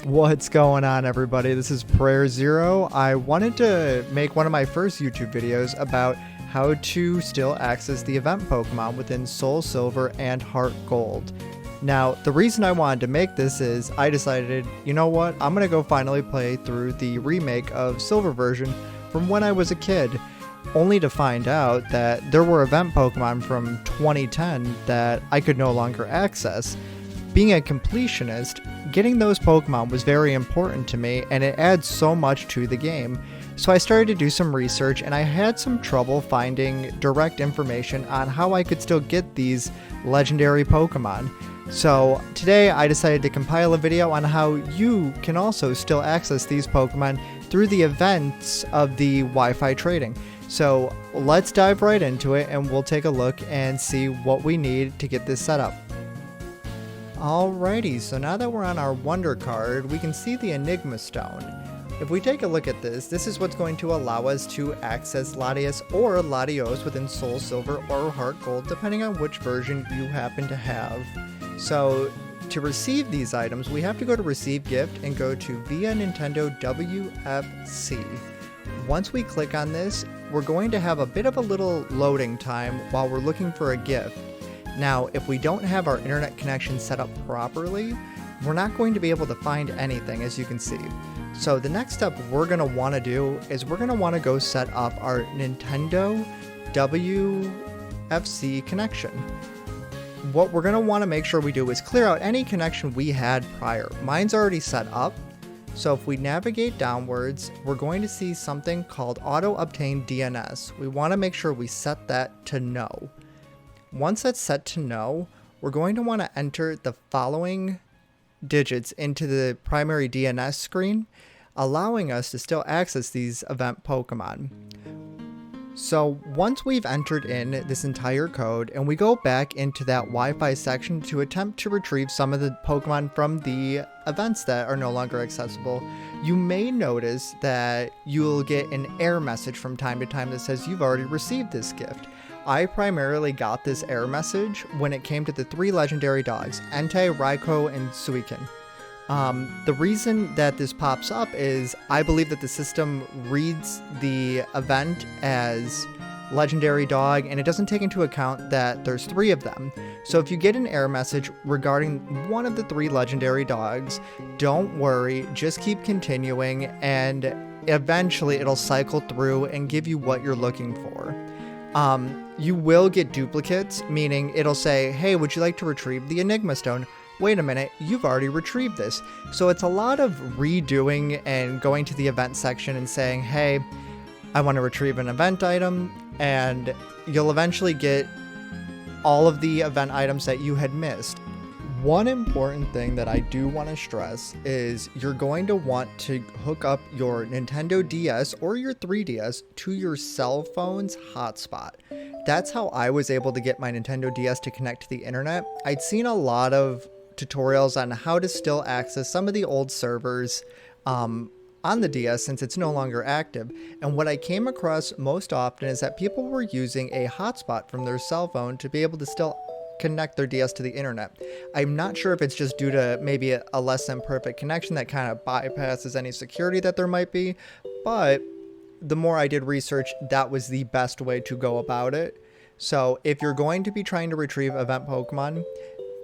What's going on, everybody? This is Prayer Zero. I wanted to make one of my first YouTube videos about how to still access the event Pokemon within Soul Silver and Heart Gold. Now, the reason I wanted to make this is I decided, you know what, I'm going to go finally play through the remake of Silver version from when I was a kid, only to find out that there were event Pokemon from 2010 that I could no longer access. Being a completionist, getting those Pokemon was very important to me, and it adds so much to the game. So I started to do some research, and I had some trouble finding direct information on how I could still get these legendary Pokemon. So today I decided to compile a video on how you can also still access these Pokemon through the events of the Wi-Fi trading. So let's dive right into it, and we'll take a look and see what we need to get this set up. Alrighty, so now that we're on our Wonder card, we can see the Enigma Stone. If we take a look at this, this is what's going to allow us to access Latias or Latios within Soul Silver or Heart Gold, depending on which version you happen to have. So to receive these items, we have to go to Receive Gift and go to Via Nintendo WFC. Once we click on this, we're going to have a bit of a little loading time while we're looking for a gift. Now, if we don't have our internet connection set up properly, we're not going to be able to find anything, as you can see. So the next step we're going to want to do is we're going to want to go set up our Nintendo WFC connection. What we're going to want to make sure we do is clear out any connection we had prior. Mine's already set up. So if we navigate downwards, we're going to see something called Auto Obtain DNS. We want to make sure we set that to no. Once that's set to no, we're going to want to enter the following digits into the primary DNS screen, allowing us to still access these event Pokemon. So once we've entered in this entire code and we go back into that Wi-Fi section to attempt to retrieve some of the Pokemon from the events that are no longer accessible, you may notice that you'll get an error message from time to time that says you've already received this gift. I primarily got this error message when it came to the 3 legendary dogs, Entei, Raikou, and Suicune. The reason that this pops up is I believe that the system reads the event as legendary dog, and it doesn't take into account that there's 3 of them. So if you get an error message regarding one of the 3 legendary dogs, don't worry, just keep continuing, and eventually it'll cycle through and give you what you're looking for. You will get duplicates, meaning it'll say, hey, would you like to retrieve the Enigma Stone? Wait a minute, you've already retrieved this. So it's a lot of redoing and going to the event section and saying, hey, I want to retrieve an event item, and you'll eventually get all of the event items that you had missed. One important thing that I do want to stress is you're going to want to hook up your Nintendo DS or your 3DS to your cell phone's hotspot. That's how I was able to get my Nintendo DS to connect to the internet. I'd seen a lot of tutorials on how to still access some of the old servers on the DS since it's no longer active. And what I came across most often is that people were using a hotspot from their cell phone to be able to still connect their DS to the internet. I'm not sure if it's just due to maybe a less than perfect connection that kind of bypasses any security that there might be, but the more I did research, that was the best way to go about it. So if you're going to be trying to retrieve event Pokemon,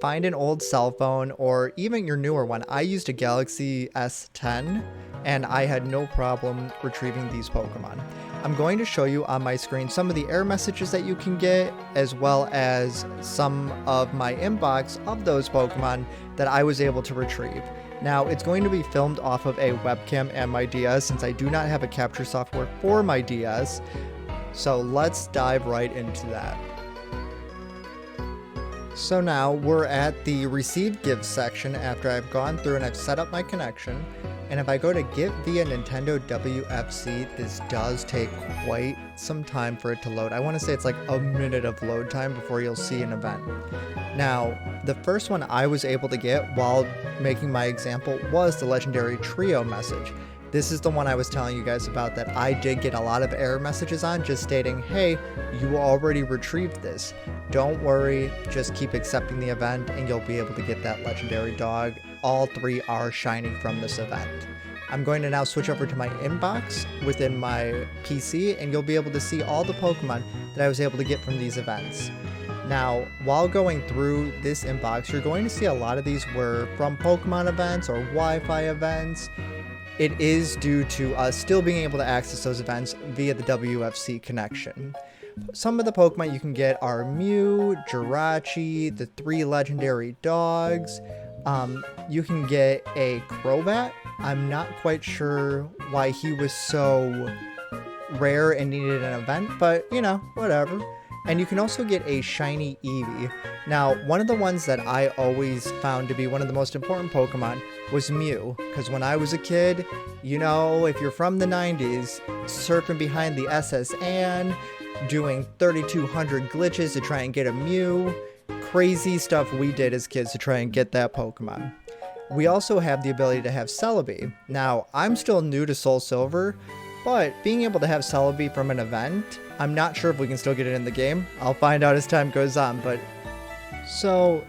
find an old cell phone or even your newer one. I used a Galaxy S10 and I had no problem retrieving these Pokemon. I'm going to show you on my screen some of the error messages that you can get, as well as some of my inbox of those Pokemon that I was able to retrieve. Now, it's going to be filmed off of a webcam and my DS since I do not have a capture software for my DS. So let's dive right into that. So now we're at the Receive Gift section after I've gone through and I've set up my connection. And if I go to Get via Nintendo WFC, this does take quite some time for it to load. I want to say it's like a minute of load time before you'll see an event. Now, the first one I was able to get while making my example was the Legendary Trio message. This is the one I was telling you guys about that I did get a lot of error messages on, just stating, hey, you already retrieved this. Don't worry, just keep accepting the event and you'll be able to get that legendary dog all 3 are shiny from this event. I'm going to now switch over to my inbox within my PC, and you'll be able to see all the Pokemon that I was able to get from these events. Now, while going through this inbox, you're going to see a lot of these were from Pokemon events or Wi-Fi events. It is due to us still being able to access those events via the WFC connection. Some of the Pokemon you can get are Mew, Jirachi, the 3 legendary dogs. You can get a Crobat. I'm not quite sure why he was so rare and needed an event, but you know, whatever. And you can also get a shiny Eevee. Now, one of the ones that I always found to be one of the most important Pokemon was Mew, because when I was a kid, you know, if you're from the 90s, surfing behind the SS Anne, doing 3200 glitches to try and get a Mew, crazy stuff we did as kids to try and get that Pokemon. We also have the ability to have Celebi. Now, I'm still new to Soul Silver, but being able to have Celebi from an event, I'm not sure if we can still get it in the game. I'll find out as time goes on, but... So,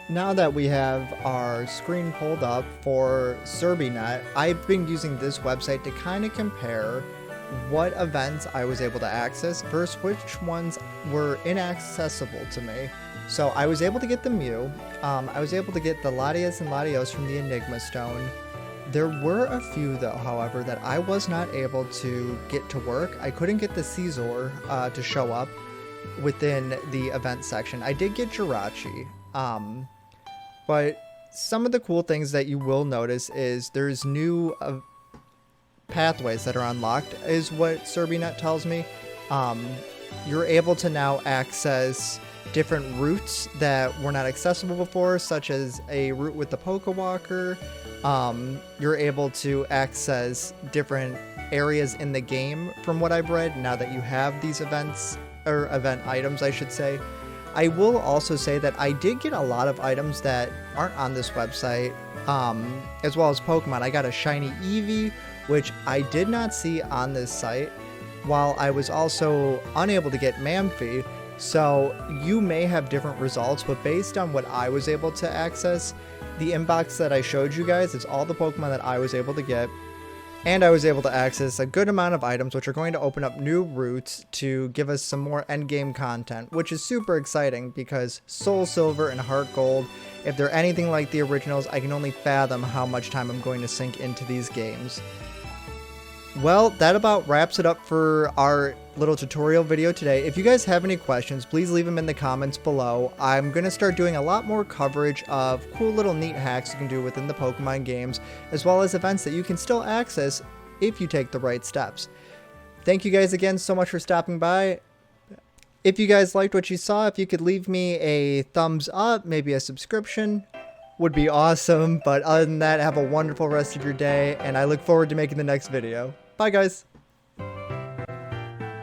now that we have our screen pulled up for SerbiNet, I've been using this website to kind of compare what events I was able to access versus which ones were inaccessible to me. So I was able to get the Mew, I was able to get the Latias and Latios from the Enigma Stone. There were a few though, however, that I was not able to get to work. I couldn't get the Caesar to show up within the event section. I did get Jirachi, but some of the cool things that you will notice is there's new pathways that are unlocked, is what SerbiNet tells me. You're able to now access different routes that were not accessible before, such as a route with the Pokewalker. You're able to access different areas in the game from what I've read now that you have these events, or event items I should say. I will also say that I did get a lot of items that aren't on this website, as well as Pokemon. I got a shiny Eevee, which I did not see on this site, while I was also unable to get Mamfi. So you may have different results, but based on what I was able to access, the inbox that I showed you guys is all the Pokemon that I was able to get. And I was able to access a good amount of items, which are going to open up new routes to give us some more endgame content, which is super exciting because Soul Silver and Heart Gold, if they're anything like the originals, I can only fathom how much time I'm going to sink into these games. Well, that about wraps it up for our little tutorial video today. If you guys have any questions, please leave them in the comments below. I'm going to start doing a lot more coverage of cool little neat hacks you can do within the Pokemon games, as well as events that you can still access if you take the right steps. Thank you guys again so much for stopping by. If you guys liked what you saw, if you could leave me a thumbs up, maybe a subscription, would be awesome. But other than that, have a wonderful rest of your day, and I look forward to making the next video. Bye, guys.